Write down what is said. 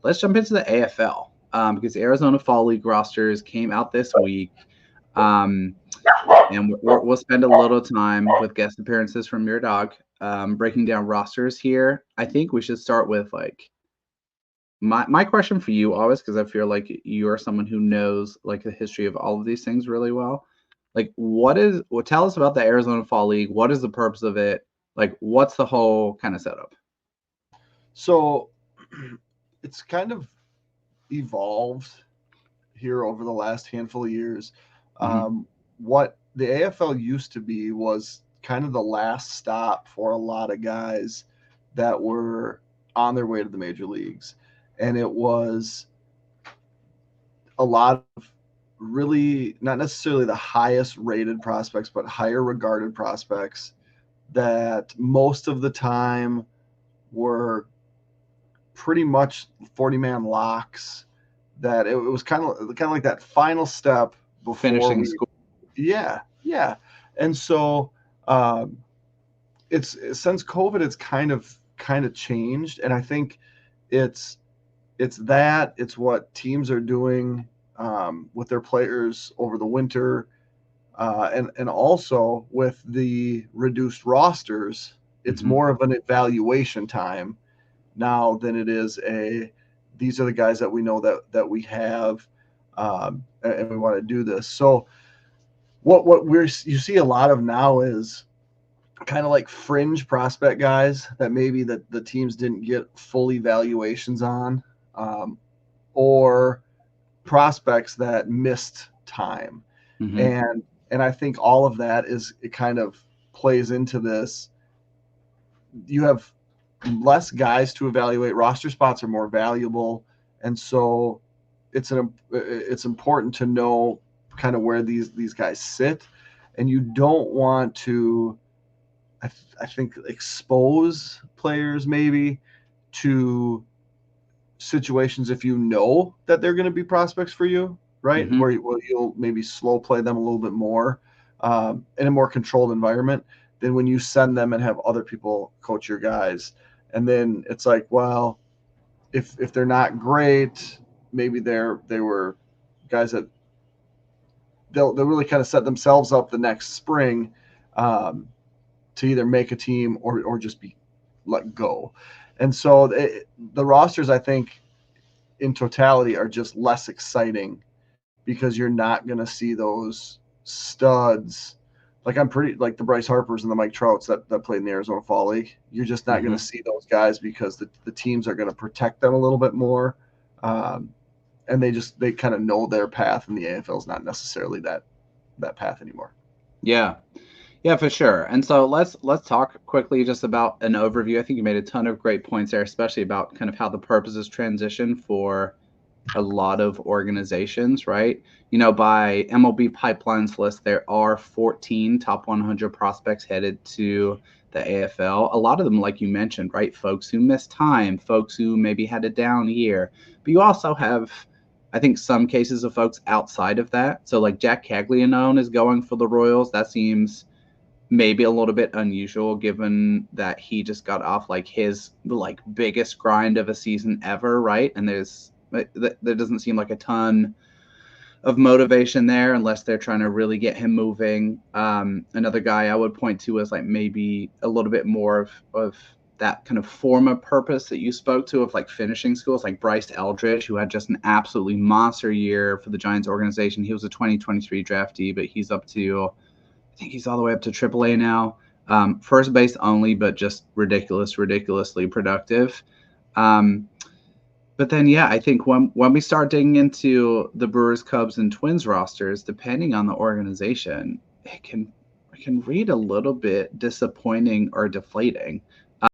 let's jump into the AFL because the Arizona Fall League rosters came out this week. Um, and we'll spend a little time with guest appearances from your dog, breaking down rosters here. I think we should start with like my question for you always, because I feel like you are someone who knows like the history of all of these things really well. Like, tell us about the Arizona Fall League. What is the purpose of it? Like, what's the whole kind of setup? So it's kind of evolved here over the last handful of years. Mm-hmm. What the AFL used to be was kind of the last stop for a lot of guys that were on their way to the major leagues. And it was a lot of really not necessarily the highest rated prospects, but higher regarded prospects that most of the time were pretty much 40-man locks. That it was kind of like that final step before Finishing we, school. yeah. And so it's since COVID, it's kind of changed, and I think it's it's what teams are doing with their players over the winter, and also with the reduced rosters. It's Mm-hmm. more of an evaluation time now than it is a these are the guys that we know that we have, and we want to do this. So what you see a lot of now is kind of like fringe prospect guys that maybe the teams didn't get full evaluations on, um, or prospects that missed time. Mm-hmm. And I think all of that is it kind of plays into this. You have less guys to evaluate. Roster spots are more valuable, and so it's important to know kind of where these guys sit, and you don't want to I think expose players maybe to situations if you know that they're going to be prospects for you, right? Mm-hmm. Where you'll maybe slow play them a little bit more, in a more controlled environment than when you send them and have other people coach your guys. And then it's like, well, if they're not great, maybe they were guys that they'll really kind of set themselves up the next spring, um, to either make a team or just be let go. And so the rosters, I think, in totality, are just less exciting because you're not going to see those studs. Like I'm pretty like the Bryce Harpers and the Mike Trouts that played in the Arizona Fall League. You're just not going Mm-hmm. to see those guys because the teams are going to protect them a little bit more, um, and they kind of know their path, and the AFL is not necessarily that path anymore. Yeah. Yeah, for sure. And so let's talk quickly just about an overview. I think you made a ton of great points there, especially about kind of how the purposes transition for a lot of organizations, right? You know, by MLB Pipeline's list, there are 14 top 100 prospects headed to the AFL. A lot of them, like you mentioned, right? Folks who missed time, folks who maybe had a down year. But you also have, I think, some cases of folks outside of that. So, like Jack Caglianone is going for the Royals. That seems maybe a little bit unusual given that he just got off like his like biggest grind of a season ever, right? And there doesn't seem like a ton of motivation there unless they're trying to really get him moving. Another guy I would point to is like maybe a little bit more of that kind of form of purpose that you spoke to of like finishing schools, like Bryce Eldridge, who had just an absolutely monster year for the Giants organization. He was a 2023 draftee, but he's up to, I think he's all the way up to AAA now. First base only, but just ridiculously productive. Um, but then, yeah, I think when we start digging into the Brewers, Cubs, and Twins rosters, depending on the organization, it can read a little bit disappointing or deflating.